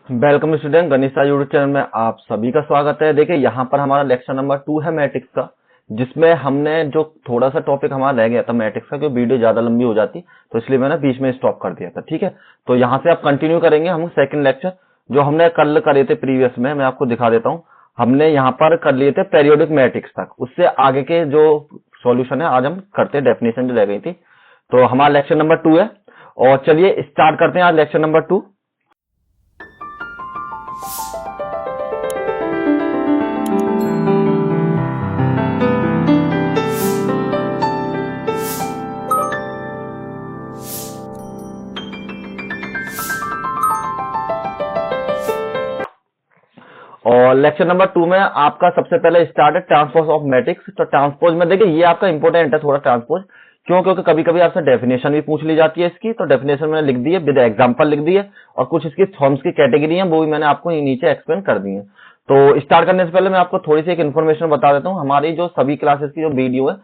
Welcome student, गणित YouTube channel में आप सभी का स्वागत है। देखिए यहाँ पर हमारा लेक्चर नंबर 2 है मैट्रिक्स का, जिसमें हमने जो थोड़ा सा टॉपिक हमारा रह गया था मैट्रिक्स का, क्योंकि वीडियो ज्यादा लंबी हो जाती तो इसलिए मैंने बीच में स्टॉप कर दिया था। ठीक है, तो यहाँ से आप कंटिन्यू करेंगे हम सेकंड लेक्चर जो हमने कल करे थे प्रीवियस में। मैं आपको दिखा देता हूँ, हमने यहाँ पर कर लिए थे पेरियोडिक मैट्रिक्स तक, उससे आगे के जो सॉल्यूशन है आज हम करते हैं, डेफिनेशन जो रह गई थी। तो हमारा लेक्चर नंबर 2 है और चलिए स्टार्ट करते हैं आज लेक्चर नंबर 2। और लेक्चर नंबर 2 में आपका सबसे पहले स्टार्ट है ट्रांसपोज ऑफ मैट्रिक्स। तो ट्रांसपोज में देखिए ये आपका इंपॉर्टेंट है थोड़ा ट्रांसपोज, क्यों? क्योंकि कभी कभी आपसे डेफिनेशन भी पूछ ली जाती है इसकी, तो डेफिनेशन मैंने लिख दी है, विद एग्जांपल लिख दी है, और कुछ इसकी फॉर्म्स की कैटेगरी है वो भी मैंने आपको नीचे एक्सप्लेन कर दी है। तो स्टार्ट करने से पहले मैं आपको थोड़ी सी एक इन्फॉर्मेशन बता देता हूँ। हमारी जो सभी क्लासेस की जो वीडियो है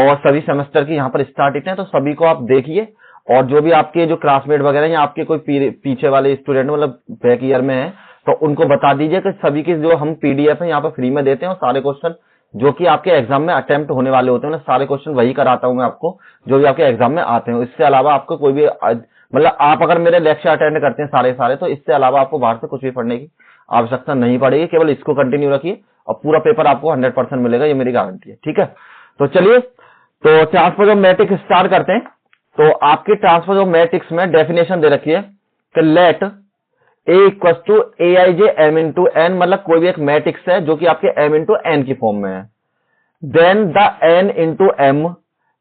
और सभी सेमेस्टर की यहाँ पर स्टार्ट डेट है, तो सभी को आप देखिए, और जो भी आपके जो क्लासमेट वगैरह या आपके कोई पीछे वाले स्टूडेंट मतलब बैक ईयर में है तो उनको बता दीजिए कि सभी की जो हम पीडीएफ है यहाँ पर फ्री में देते हैं, और सारे क्वेश्चन जो कि आपके एग्जाम में अटेम्प्ट होने वाले होते हैं, सारे क्वेश्चन वही कराता हूं मैं आपको जो भी आपके एग्जाम में आते हैं। इससे अलावा आपको कोई भी मतलब आप अगर मेरे लेक्चर अटेंड करते हैं सारे तो इससे अलावा आपको बाहर से कुछ भी पढ़ने की आवश्यकता नहीं पड़ेगी, केवल इसको कंटिन्यू रखिए और पूरा पेपर आपको 100% मिलेगा, ये मेरी गारंटी है। ठीक है, तो चलिए तो ट्रांसपोज ऑफ मैट्रिक्स स्टार्ट करते हैं। तो आपके ट्रांसपोज ऑफ मैट्रिक्स में डेफिनेशन दे रखी है कि let A equal to A I J M into N, मतलब कोई भी एक मैट्रिक्स है जो कि आपके एम इंटू एन की फॉर्म में है। Then the N into M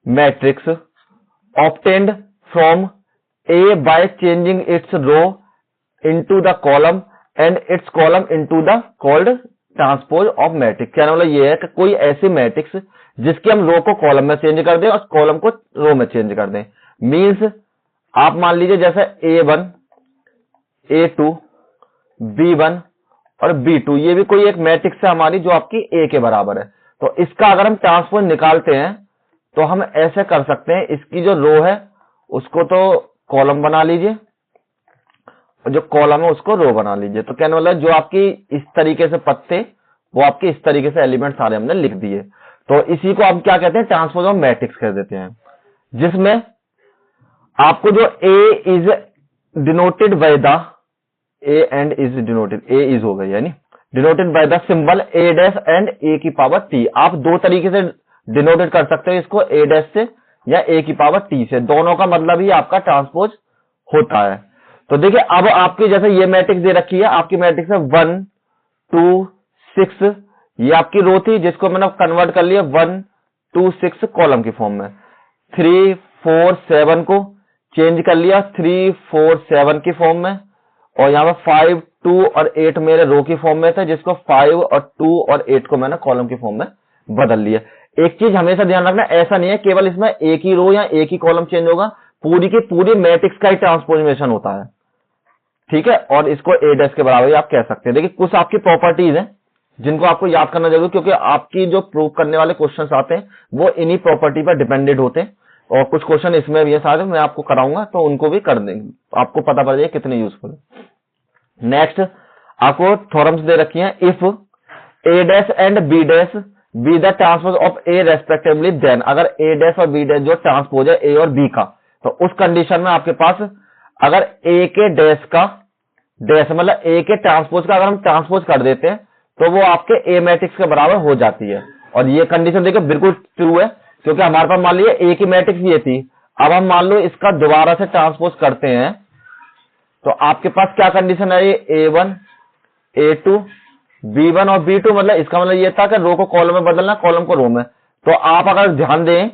matrix obtained from A by changing its row into the column and its column into the called transpose of matrix. क्या मतलब ये है कि कोई ऐसी मैट्रिक्स जिसकी हम रो को कॉलम में चेंज कर दें और कॉलम को रो में चेंज कर दें। मीन्स आप मान लीजिए जैसे A1, A2, B1 और B2, ये भी कोई एक मैट्रिक्स है हमारी जो आपकी A के बराबर है। तो इसका अगर हम ट्रांसपोज निकालते हैं तो हम ऐसे कर सकते हैं, इसकी जो रो है उसको तो कॉलम बना लीजिए और जो कॉलम है उसको रो बना लीजिए। तो कहने वाला जो आपकी इस तरीके से पत्ते वो आपके इस तरीके से एलिमेंट सारे हमने लिख दिए। तो इसी को हम क्या कहते हैं, ट्रांसपोज ऑफ मैट्रिक्स कह देते हैं, जिसमें आपको जो A is denoted by the A and is denoted, A is हो गई यानी denoted by the symbol A dash and A की पावर टी। आप दो तरीके से डिनोटेड कर सकते हो इसको, ए डैश से या ए की पावर टी से, दोनों का मतलब ही आपका ट्रांसपोज होता है। तो देखिए अब आपकी जैसे ये मैट्रिक्स दे रखी है, आपकी मैट्रिक्स है 1 2 6, ये आपकी रो थी जिसको मैंने कन्वर्ट कर लिया 1 2 6 कॉलम की फॉर्म में। 3 4 7 को चेंज कर लिया 3 4 7 की फॉर्म में, और यहाँ पे 5 2 और 8 मेरे रो की फॉर्म में थे, जिसको 5 और 2 और 8 को मैंने कॉलम की फॉर्म में बदल लिया। एक चीज हमेशा ध्यान रखना, ऐसा नहीं है केवल इसमें एक ही रो या एक ही कॉलम चेंज होगा, पूरी की पूरी मैट्रिक्स का ही ट्रांसफॉर्मेशन होता है। ठीक है, और इसको ए डैश के बराबर आप कह सकते हैं। देखिए कुछ आपकी प्रॉपर्टीज हैं जिनको आपको याद करना जरूरी, क्योंकि आपकी जो प्रूव करने वाले क्वेश्चंस आते हैं वो इन्हीं प्रॉपर्टी पर डिपेंडेड होते हैं, और कुछ क्वेश्चन इसमें भी है सारे मैं आपको कराऊंगा, तो उनको भी कर देंगे, आपको पता पड़ जाए कितने यूजफुल है। नेक्स्ट आपको थ्योरम्स दे रखी हैं, if A dash and B dash B the transpose of A respectively, then अगर ए डैश और बी डैश जो ट्रांसपोज है ए और बी का, तो उस कंडीशन में आपके पास अगर ए के डैश का डैश मतलब ए के ट्रांसपोज का अगर हम ट्रांसपोज कर देते हैं तो वो आपके ए मैट्रिक्स के बराबर हो जाती है। और ये कंडीशन देखिए बिल्कुल ट्रू है, क्योंकि हमारे पास मान लीजिए ए की मैट्रिक्स ये थी, अब हम मान लो इसका दोबारा से ट्रांसपोज करते हैं तो आपके पास क्या कंडीशन है, ये A1 A2 B1 और B2, मतलब इसका मतलब ये था कि रो को कॉलम में बदलना, कॉलम को रो में। तो आप अगर ध्यान दें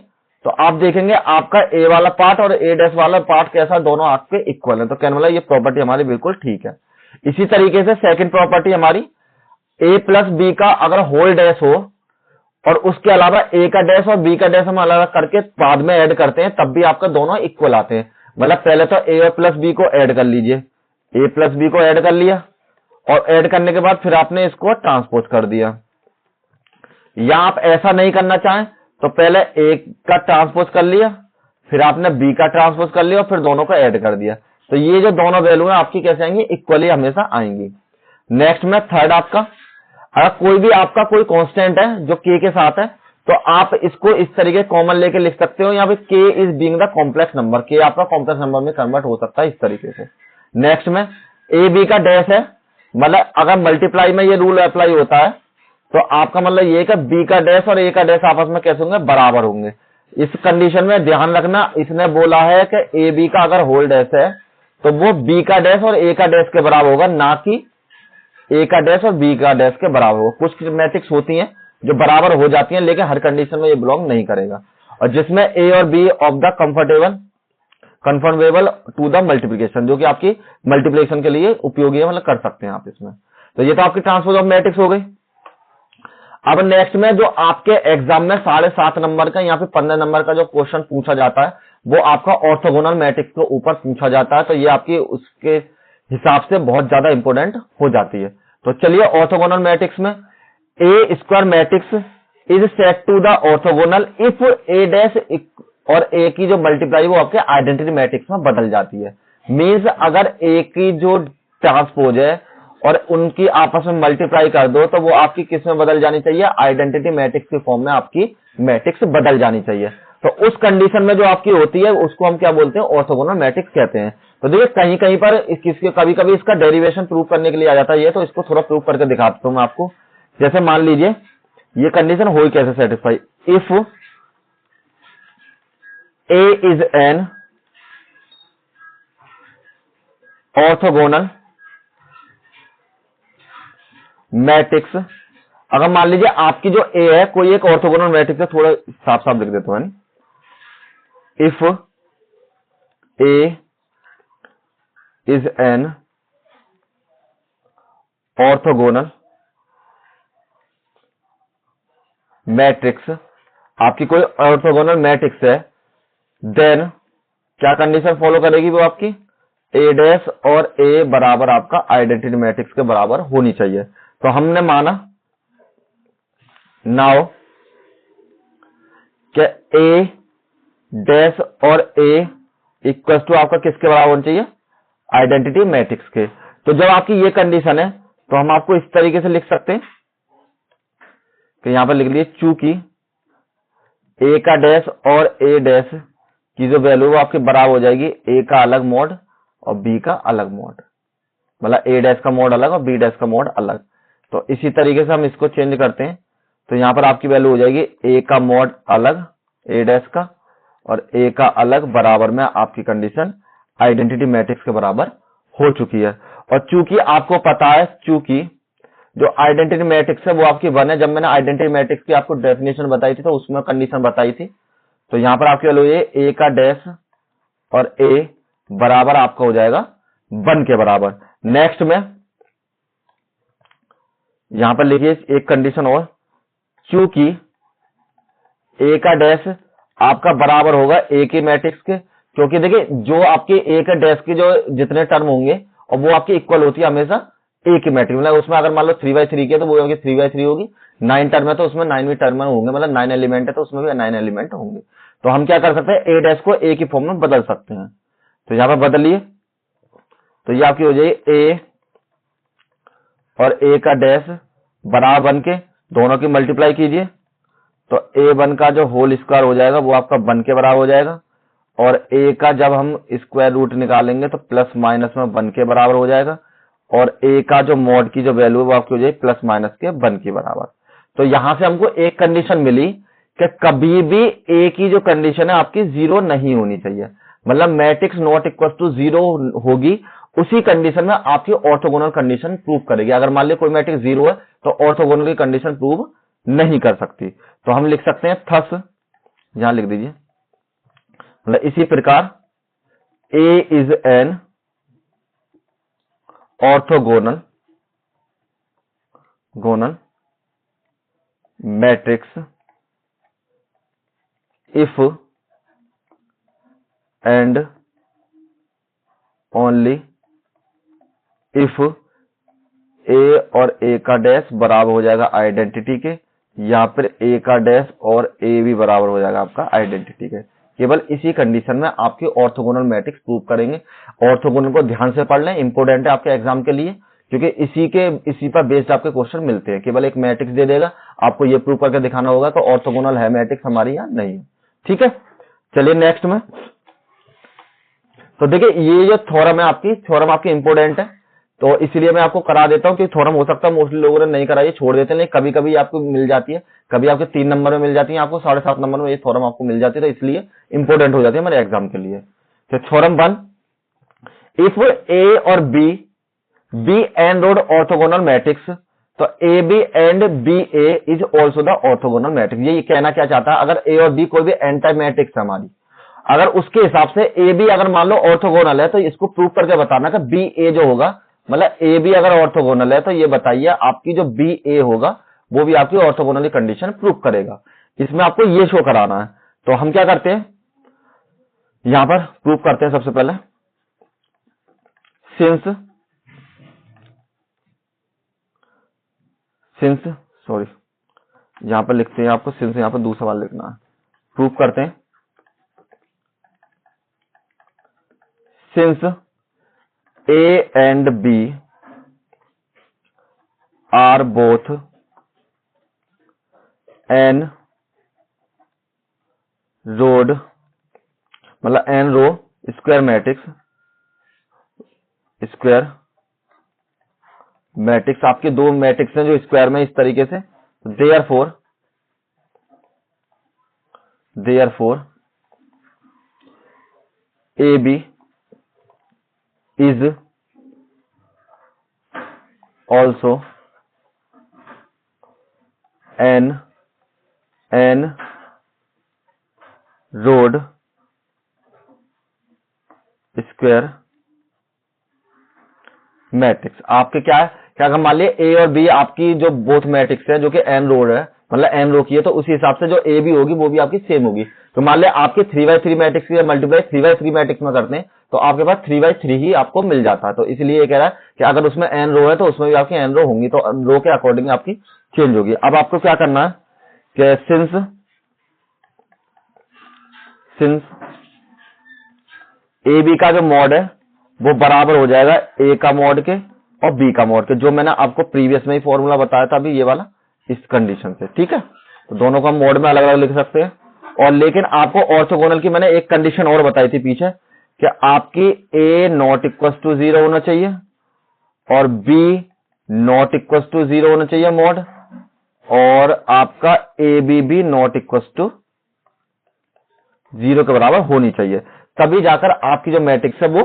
तो आप देखेंगे आपका ए वाला पार्ट और ए डैश वाला पार्ट कैसा, दोनों आपके इक्वल है। तो कहने वाला ये प्रॉपर्टी हमारी बिल्कुल ठीक है। इसी तरीके से सेकंड प्रॉपर्टी हमारी ए प्लस बी का अगर होल डैश हो और उसके अलावा ए का डैश और बी का डैश हम अलग करके बाद में ऐड करते हैं तब भी आपका दोनों इक्वल आते हैं। मतलब पहले तो ए प्लस बी को ऐड कर लीजिए, ए प्लस बी को ऐड कर लिया और ऐड करने के बाद फिर आपने इसको ट्रांसपोज कर दिया। या आप ऐसा नहीं करना चाहें तो पहले ए का ट्रांसपोज कर लिया, फिर आपने बी का ट्रांसपोज कर लिया और फिर दोनों को ऐड कर दिया। तो ये जो दोनों वैल्यू है आपकी कैसे आएंगी, इक्वली हमेशा आएंगी। नेक्स्ट में थर्ड आपका, अगर कोई भी आपका कोई कांस्टेंट है जो k के साथ है, तो आप इसको इस तरीके कॉमन लेके लिख सकते हो, यहाँ पे k is being the complex number, k आपका कॉम्प्लेक्स नंबर में कन्वर्ट हो सकता है इस तरीके से। नेक्स्ट में ए बी का डैश है, मतलब अगर मल्टीप्लाई में ये रूल अप्लाई होता है तो आपका मतलब ये कि बी का डैश और ए का डैश आपस में कैसे होंगे, बराबर होंगे। इस कंडीशन में ध्यान रखना, इसने बोला है कि ए बी का अगर होल डैश है तो वो बी का डैश और ए का डैश के बराबर होगा, ना कि ए का डैश और बी का डैश के बराबर होगा। कुछ मैट्रिक्स होती हैं जो बराबर हो जाती हैं, लेकिन हर कंडीशन में ये बिलोंग नहीं करेगा। और जिसमें ए और B of the conformable to the multiplication, जो कि आपकी मल्टीप्लिकेशन के लिए उपयोगी है, मतलब कर सकते हैं आप इसमें। तो ये तो आपकी ट्रांसपोज ऑफ मैट्रिक्स हो गई। अब नेक्स्ट में जो आपके एग्जाम में 7.5 नंबर का, यहाँ पे 15 नंबर का जो क्वेश्चन पूछा जाता है वो आपका ऑर्थोगोनल मैट्रिक्स के ऊपर पूछा जाता है। तो ये आपकी उसके हिसाब से बहुत ज्यादा इंपोर्टेंट हो जाती है। तो चलिए ऑर्थोगोनल मैट्रिक्स में A square matrix is set to the orthogonal if A dash और ए की जो मल्टीप्लाई वो आपके आइडेंटिटी मैट्रिक्स में बदल जाती है। मींस अगर ए की जो ट्रांसपोज है और उनकी आपस में मल्टीप्लाई कर दो तो वो आपकी किस में बदल जानी चाहिए, आइडेंटिटी मैट्रिक्स के फॉर्म में आपकी मैट्रिक्स बदल जानी चाहिए। तो उस कंडीशन में जो आपकी होती है उसको हम क्या बोलते हैं, ऑर्थोगोनल मैट्रिक्स कहते हैं। तो देखिए कहीं कहीं पर कभी कभी इसका डेरिवेशन प्रूव करने के लिए आ जाता है, ये तो इसको थोड़ा प्रूव करके दिखाता हूं मैं आपको। जैसे मान लीजिए ये कंडीशन हो कैसे satisfy, if A is an orthogonal matrix, अगर मान लीजिए आपकी जो ए है कोई एक ऑर्थोगोनल मैट्रिक्स है, थोड़ा साफ साफ लिख देता हूं, if A is an orthogonal matrix, आपकी कोई ऑर्थोगोनल मैट्रिक्स है, देन क्या कंडीशन फॉलो करेगी वो आपकी, ए डैश और ए बराबर आपका आइडेंटिटी मैट्रिक्स के बराबर होनी चाहिए। तो हमने माना नाउ कि ए डैश और ए इक्वल टू आपका किसके बराबर होना चाहिए, आइडेंटिटी मैट्रिक्स के। तो जब आपकी ये कंडीशन है तो हम आपको इस तरीके से लिख सकते हैं कि यहां पर लिख लिए, चूंकि ए का डैश और ए डैश की जो वैल्यू वो आपके बराबर हो जाएगी ए का अलग मोड और बी का अलग मोड, मतलब ए डैश का मोड अलग और बी डैश का मोड अलग। तो इसी तरीके से हम इसको चेंज करते हैं, तो यहां पर आपकी वैल्यू हो जाएगी ए का मोड अलग ए डैश का और ए का अलग बराबर में आपकी कंडीशन आइडेंटिटी मैट्रिक्स के बराबर हो चुकी है। और चूंकि आपको पता है, चूंकि जो आइडेंटिटी मैट्रिक्स है वो आपकी 1 है, जब मैंने आइडेंटिटी मैट्रिक्स की आपको डेफिनेशन बताई थी तो उसमें कंडीशन बताई थी, तो यहां पर आपकी वैल्यू ये ए का डैश और ए बराबर आपका हो जाएगा 1 के बराबर। नेक्स्ट में यहां पर लिखिए एक कंडीशन और, चूंकि ए का डैश आपका बराबर होगा ए के मैट्रिक्स के, क्योंकि देखिए जो आपके ए के डैश के जो जितने टर्म होंगे और वो आपकी इक्वल होती है हमेशा ए की मैट्रिक्स, मतलब उसमें अगर मान लो 3/3 के तो वो होगी 3/3 होगी, 9 टर्म है तो उसमें 9 भी टर्म होंगे, मतलब 9 एलिमेंट है तो उसमें भी 9 एलिमेंट होंगे। तो हम क्या कर सकते हैं, ए डैश को ए की फॉर्म में बदल सकते हैं। तो यहां पर बदलिए, तो ये आपकी हो जाएगी ए और ए का डैश बराबर 1 के, दोनों की मल्टीप्लाई कीजिए तो a1 का जो होल स्क्वायर हो जाएगा वो आपका 1 के बराबर हो जाएगा, और a का जब हम स्क्वायर रूट निकालेंगे तो प्लस माइनस में 1 के बराबर हो जाएगा, और a का जो मॉड की जो वैल्यू है वो आपकी हो जाएगी प्लस माइनस के 1 के बराबर। तो यहां से हमको एक कंडीशन मिली कि कभी भी a की जो कंडीशन है आपकी 0 नहीं होनी चाहिए, मतलब मैट्रिक्स नॉट इक्वल टू 0 होगी, उसी कंडीशन में आपकी ऑर्थोगोनल कंडीशन प्रूव करेगी। अगर मान लीजिए कोई मैट्रिक्स 0 है तो ऑर्थोगोनल की कंडीशन प्रूव नहीं कर सकती। तो हम लिख सकते हैं थस, यहां लिख दीजिए, मतलब इसी प्रकार A is an orthogonal matrix if and only if A और ए का डैश बराबर हो जाएगा आइडेंटिटी के, यहाँ पर ए का डैश और ए भी बराबर हो जाएगा आपका आइडेंटिटी के। केवल इसी कंडीशन में आपकी ऑर्थोगोनल मैट्रिक्स प्रूव करेंगे। ऑर्थोगोनल को ध्यान से पढ़ लें, इंपोर्टेंट है आपके एग्जाम के लिए, क्योंकि इसी पर बेस्ड आपके क्वेश्चन मिलते हैं। केवल एक मैट्रिक्स दे देगा, आपको ये प्रूव करके दिखाना होगा कि ऑर्थोगोनल है मैट्रिक्स हमारी या नहीं। ठीक है, चलिए नेक्स्ट में। तो देखिए ये जो थ्योरम है आपकी, थ्योरम आपकी इंपोर्टेंट है, तो इसलिए मैं आपको करा देता हूं कि थ्योरम हो सकता है मोस्टली लोगों ने नहीं कराई, छोड़ देते हैं, लेकिन कभी कभी आपको मिल जाती है, कभी आपके 3 नंबर में मिल जाती है, आपको 7.5 नंबर में ये थ्योरम आपको मिल जाती है, तो इसलिए इंपोर्टेंट हो जाती है हमारे एग्जाम के लिए। तो थ्योरम 1, इफ ए और B and road orthogonal matrix, तो A B and B A is also the orthogonal matrix. ये कहना क्या चाहता है, अगर ए और बी कोई भी एन टाइप मैट्रिक्स है हमारी, अगर उसके हिसाब से ए बी अगर मान लो ऑर्थोगोनल है, तो इसको प्रूव करके बताना कि बी ए जो होगा, मतलब ए बी अगर ऑर्थोगोनल है, तो ये बताइए आपकी जो बी ए होगा वो भी आपकी ऑर्थोगोनल कंडीशन प्रूव करेगा। इसमें आपको ये शो कराना है। तो हम क्या करते हैं, यहां पर प्रूव करते हैं सबसे पहले, सिंस सॉरी यहां पर लिखते हैं आपको सिंस, यहां पर दूसरा सवाल लिखना है। प्रूव करते हैं, since A and B are both N rowed, मतलब एन रो स्क्वायर मैट्रिक्स, आपके दो मैट्रिक्स हैं जो स्क्वायर में इस तरीके से, therefore A B is also N rowed square matrix. आपके क्या है, क्या मान लिया ए और बी आपकी जो बोथ मैट्रिक्स है, जो कि एन रोड है, मतलब एन रो की है, तो उसी हिसाब से जो ए बी होगी वो भी आपकी सेम होगी। तो मान लिया आपके 3x3 मैट्रिक्स की मल्टीप्लाई 3x3 मैट्रिक्स में करते हैं, तो आपके पास 3x3 ही आपको मिल जाता है। तो इसलिए ये कह रहा है कि अगर उसमें एन रो है तो उसमें भी आपकी एन रो होंगी, तो रो के अकॉर्डिंग आपकी चेंज होगी। अब आपको क्या करना है कि सिंस ए बी का जो मॉड है वो बराबर हो जाएगा ए का मॉड के और बी का मॉड के, जो मैंने आपको प्रीवियस में ही फॉर्मूला बताया था अभी ये वाला, इस कंडीशन से। ठीक है, तो दोनों का मॉड में अलग अलग लिख सकते हैं। और लेकिन आपको ऑर्थोगोनल की मैंने एक कंडीशन और बताई थी पीछे, कि आपकी ए नॉट इक्वल टू 0 होना चाहिए और बी नॉट इक्वल टू 0 होना चाहिए मॉड, और आपका ए बी भी नॉट इक्वल टू 0 के बराबर होनी चाहिए, तभी जाकर आपकी जो मैट्रिक्स है वो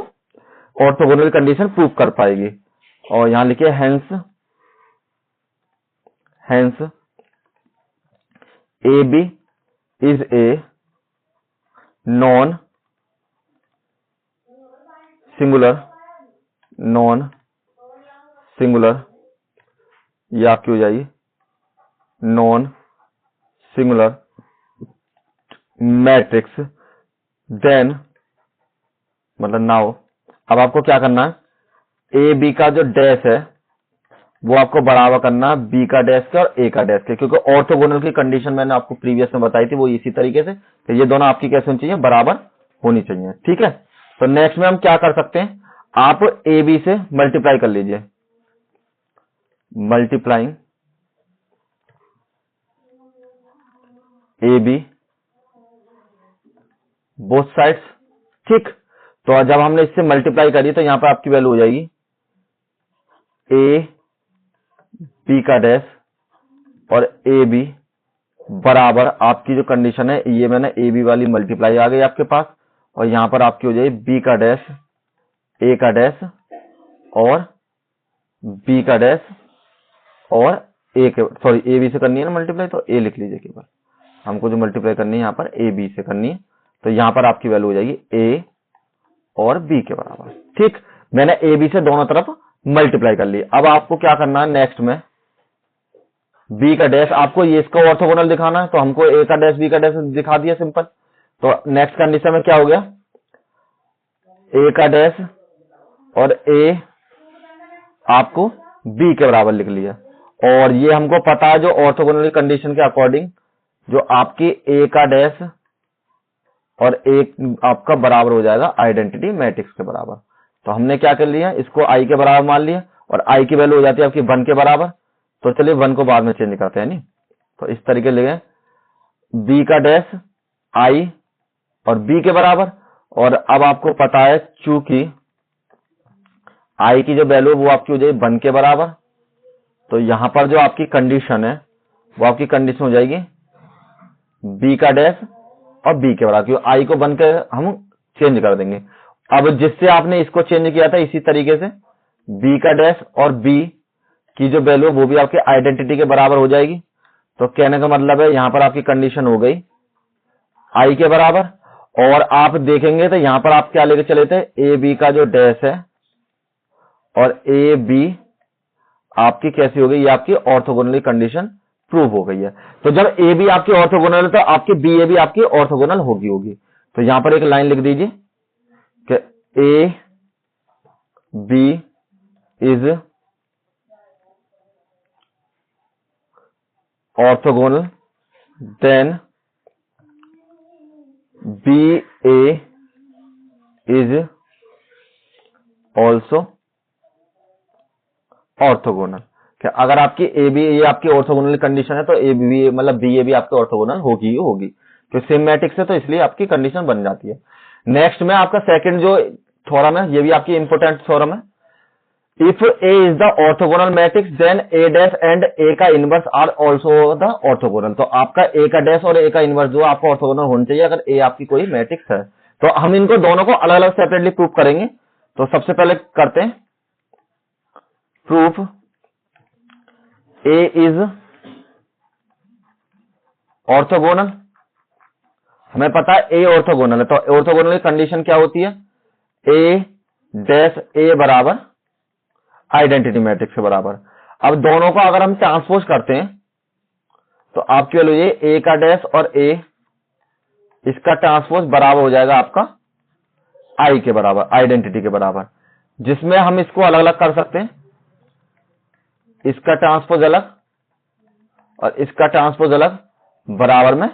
ऑर्थोगोनल कंडीशन प्रूव कर पाएगी। और यहां लिखिए hence A B is a non singular या क्यों जाइए नॉन सिंगुलर मैट्रिक्स, देन मतलब नाउ अब आपको क्या करना है, ए बी का जो डैश है वो आपको बराबर करना है बी का डैश के और ए का डैश के, क्योंकि ऑर्थोगोनल की कंडीशन मैंने आपको प्रीवियस में बताई थी वो इसी तरीके से, तो ये दोनों आपकी कैसे होनी चाहिए, बराबर होनी चाहिए। ठीक है, तो नेक्स्ट में हम क्या कर सकते हैं, आप ए बी से मल्टीप्लाई कर लीजिए, multiplying A B both sides. ठीक, तो जब हमने इससे मल्टीप्लाई करी तो यहां पर आपकी वैल्यू हो जाएगी ए बी का डैश और ए बी बराबर, आपकी जो कंडीशन है ये मैंने ए बी वाली मल्टीप्लाई आ गई आपके पास, और यहां पर आपकी हो जाएगी बी का डैश ए का डैश और बी का डैश और ए के, सॉरी ए बी से करनी है ना मल्टीप्लाई, तो ए लिख लीजिए केवल, हमको जो मल्टीप्लाई करनी है यहाँ पर ए बी से करनी है, तो यहां पर आपकी वैल्यू हो जाएगी ए और बी के बराबर। ठीक, मैंने ए बी से दोनों तरफ मल्टीप्लाई कर ली। अब आपको क्या करना है, नेक्स्ट में बी का डैश, आपको ये इसका ऑर्थोगोनल दिखाना है, तो हमको ए का डैश बी का डैश दिखा दिया सिंपल। तो नेक्स्ट कंडीशन में क्या हो गया, ए का डैश और ए आपको बी के बराबर लिख लिया, और ये हमको पता है जो ऑर्थोगोनल कंडीशन के अकॉर्डिंग जो आपकी ए का डैश और एक आपका बराबर हो जाएगा आइडेंटिटी मैट्रिक्स के बराबर। तो हमने क्या कर लिया, इसको आई के बराबर मान लिया और आई की वैल्यू हो जाती है आपकी 1 के बराबर। तो चलिए 1 को बाद में चेंज करते हैं, नहीं तो इस तरीके ले बी का डैश आई और बी के बराबर। और अब आपको पता है चूंकि आई की जो वैल्यू वो आपकी हो जाएगी 1 के बराबर, तो यहां पर जो आपकी कंडीशन है वो आपकी कंडीशन हो जाएगी बी का डैश और बी के बराबर, क्योंकि आई को 1 के हम चेंज कर देंगे। अब जिससे आपने इसको चेंज किया था इसी तरीके से बी का डैश और बी की जो वैल्यू वो भी आपके आइडेंटिटी के बराबर हो जाएगी। तो कहने का मतलब है यहां पर आपकी कंडीशन हो गई आई के बराबर। और आप देखेंगे तो यहां पर आप क्या लेके चले थे, ए बी का जो डैश है और ए बी आपकी कैसी हो गई, ये आपकी ऑर्थोगोनल कंडीशन प्रूव हो गई है। तो जब ए बी आपकी ऑर्थोगोनल है तो आपकी बी ए बी आपकी ऑर्थोगोनल होगी। तो यहां पर एक लाइन लिख दीजिए कि A B is orthogonal then B A is also orthogonal. क्या अगर आपकी ए बी ये आपकी ऑर्थोगोनल कंडीशन है तो ए बी मतलब बी ए बी आपकी ऑर्थोगोनल होगी तो सेम मैट्रिक्स है तो इसलिए आपकी कंडीशन बन जाती है। नेक्स्ट में आपका सेकंड जो थ्योरम है ये भी आपकी इंपोर्टेंट थ्योरम है। If A is the orthogonal matrix then A dash and A का inverse are also the orthogonal. तो आपका ए का डैश और ए का इनवर्स जो आपका ऑर्थोगोनल होना चाहिए अगर ए आपकी कोई मैट्रिक्स है। तो हम इनको दोनों को अलग अलग सेपरेटली प्रूव करेंगे। तो सबसे पहले करते हैं प्रूफ ए इज ऑर्थोगोनल। हमें पता है ए ऑर्थोगोनल है तो ऑर्थोगोनल की कंडीशन क्या होती है, ए डैश ए बराबर आइडेंटिटी मैट्रिक्स के बराबर। अब दोनों को अगर हम ट्रांसपोज करते हैं तो आपकी वैल्यू ये ए का डैश और ए इसका ट्रांसपोज बराबर हो जाएगा आपका आई के बराबर, आइडेंटिटी के बराबर, जिसमें हम इसको अलग अलग कर सकते हैं, इसका ट्रांसपोज अलग और इसका ट्रांसपोज अलग बराबर में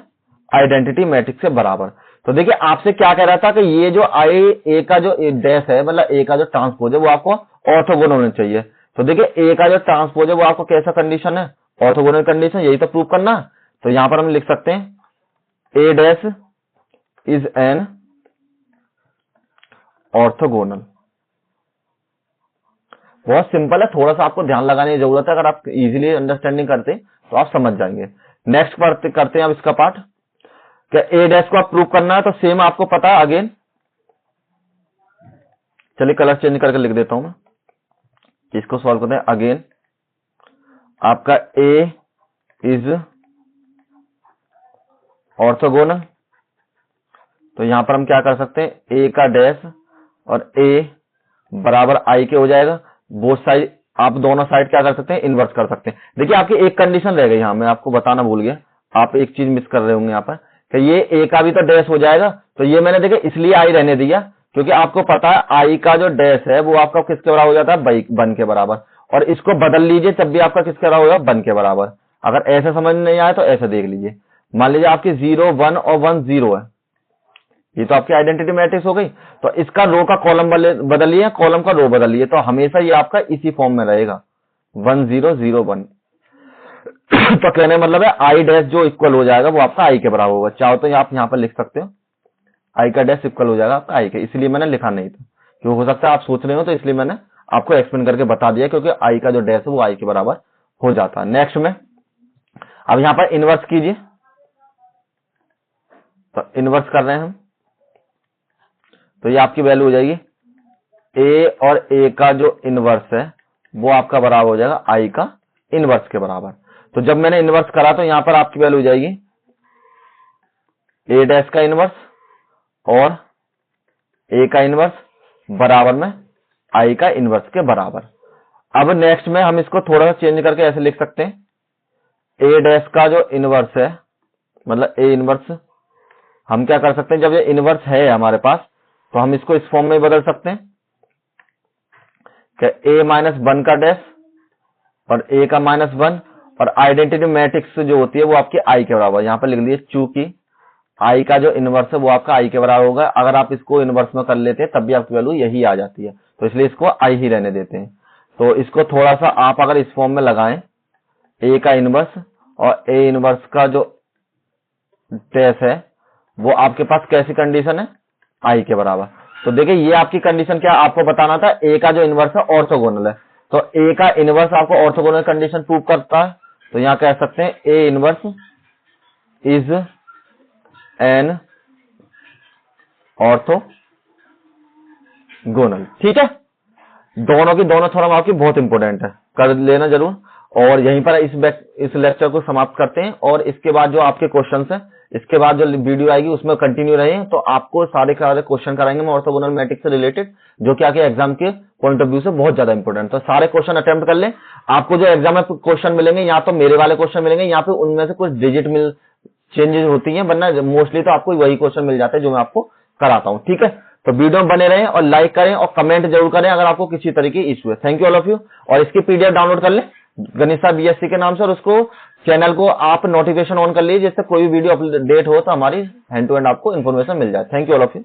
आइडेंटिटी मैट्रिक्स के बराबर। तो देखिए आपसे क्या कह रहा था कि ये जो आई ए का जो डैश है मतलब ए का जो ट्रांसपोज है वो आपको ऑर्थोगोनल होना चाहिए। तो देखिए ए का जो ट्रांसपोज है वो आपको कैसा कंडीशन है, ऑर्थोगोनल कंडीशन, यही तो प्रूव करना। तो यहां पर हम लिख सकते हैं ए डैश इज एन ऑर्थोगोनल। बहुत सिंपल है, थोड़ा सा आपको ध्यान लगाने की जरूरत है। अगर आप इजीली अंडरस्टैंडिंग करते तो आप समझ जाएंगे। नेक्स्ट करते हैं अब इसका पार्ट, क्या ए डैश को आप प्रूव करना है तो सेम आपको पता है अगेन। चलिए कलर चेंज करके लिख देता हूं मैं, इसको सॉल्व करते हैं। अगेन आपका ए इज ऑर्थोगोनल, तो यहां पर हम क्या कर सकते हैं, ए का डैश और ए बराबर आई के हो जाएगा। बोथ साइड आप दोनों साइड क्या कर सकते हैं, इन्वर्स कर सकते हैं। देखिए आपकी एक कंडीशन रह गई, यहां मैं आपको बताना भूल गया, आप एक चीज मिस कर रहे होंगे यहाँ पर कि ये ए का भी तो डैश हो जाएगा। तो ये मैंने देखिए इसलिए आई रहने दिया क्योंकि आपको पता है आई का जो डैश है वो आपका किसके बराबर हो जाता है, 1 के बराबर। और इसको बदल लीजिए तब भी आपका किसके बराबर होगा, 1 के बराबर। अगर ऐसे समझ नहीं आए तो ऐसे देख लीजिए। मान लीजिए आपकी 0 1 और 1 0 है, ये तो आपकी आइडेंटिटी मैट्रिक्स हो गई। तो इसका रो का कॉलम बदलिए, कॉलम का रो बदलिए, तो हमेशा ये आपका इसी फॉर्म में रहेगा 1 0 0 1। तो कहने मतलब है आई डैश जो इक्वल हो जाएगा वो आपका आई के बराबर होगा। चाहो तो आप यहाँ पर लिख सकते हो आई का डैश इक्वल हो जाएगा आपका आई के, इसलिए मैंने लिखा नहीं था क्योंकि हो सकता है आप सोच रहे हो, तो इसलिए मैंने आपको एक्सप्लेन करके बता दिया क्योंकि आई का जो डैश है वो आई के बराबर हो जाता है। नेक्स्ट में अब यहाँ पर इनवर्स कीजिए, तो इनवर्स कर रहे हैं हम, तो ये आपकी वैल्यू हो जाएगी ए और ए का जो इनवर्स है वो आपका बराबर हो जाएगा आई का इनवर्स के बराबर। तो जब मैंने इनवर्स करा तो यहां पर आपकी वैल्यू हो जाएगी ए डैश का इनवर्स और ए का इनवर्स बराबर में आई का इनवर्स के बराबर। अब नेक्स्ट में हम इसको थोड़ा सा चेंज करके ऐसे लिख सकते हैं ए डैश का जो इनवर्स है मतलब ए इनवर्स, हम क्या कर सकते हैं जब ये इनवर्स है हमारे पास तो हम इसको इस फॉर्म में बदल सकते हैं कि ए माइनस 1 का डैश और ए का माइनस 1 और आइडेंटिटी मैट्रिक्स जो होती है वो आपकी आई के बराबर। यहां पर लिख लीजिए चूंकि आई का जो इनवर्स है वो आपका आई के बराबर होगा। अगर आप इसको इनवर्स में कर लेते हैं तब भी आपकी वैल्यू यही आ जाती है, तो इसलिए इसको आई ही रहने देते हैं। तो इसको थोड़ा सा आप अगर इस फॉर्म में लगाएं, ए का इनवर्स और ए इनवर्स का जो ट्रेस है वो आपके पास कैसी कंडीशन है, आई के बराबर। तो देखिए ये आपकी कंडीशन क्या आपको बताना था, ए का जो इनवर्स है ऑर्थोगोनल है, तो ए का इनवर्स आपको ऑर्थोगोनल कंडीशन प्रूव करता है। तो यहां कह सकते हैं A inverse is an orthogonal. ठीक है, दोनों की दोनों थ्योरम आपकी बहुत इंपॉर्टेंट है, कर लेना जरूर। और यहीं पर इस लेक्चर को समाप्त करते हैं, और इसके बाद जो आपके क्वेश्चंस हैं, इसके बाद जो वीडियो आएगी उसमें कंटिन्यू रहे, तो आपको सारे क्वेश्चन कराएंगे मैं ऑर्थोगोनल मैट्रिक्स से रिलेटेड, जो कि आपके एग्जाम के पॉइंट ऑफ व्यू से बहुत ज्यादा इंपॉर्टेंट। तो सारे क्वेश्चन अटेम्प्ट कर लें। आपको जो एग्जाम में क्वेश्चन मिलेंगे, या तो मेरे वाले क्वेश्चन मिलेंगे, या फिर उनमें से कुछ डिजिट चेंजेस होती हैं, वरना मोस्टली तो आपको वही क्वेश्चन मिल जाते हैं जो मैं आपको कराता हूं। ठीक है, तो वीडियो में बने रहें और लाइक करें और कमेंट जरूर करें अगर आपको किसी तरीके की इश्यू है। Thank you all of you. और इसकी पीडीएफ डाउनलोड कर लें गणिसा बीएससी के नाम से, और उसको चैनल को आप नोटिफिकेशन ऑन कर लीजिए, जिससे कोई भी वीडियो अपडेट हो तो हमारी हैंड टू हैंड आपको इन्फॉर्मेशन मिल जाए। Thank you all of you.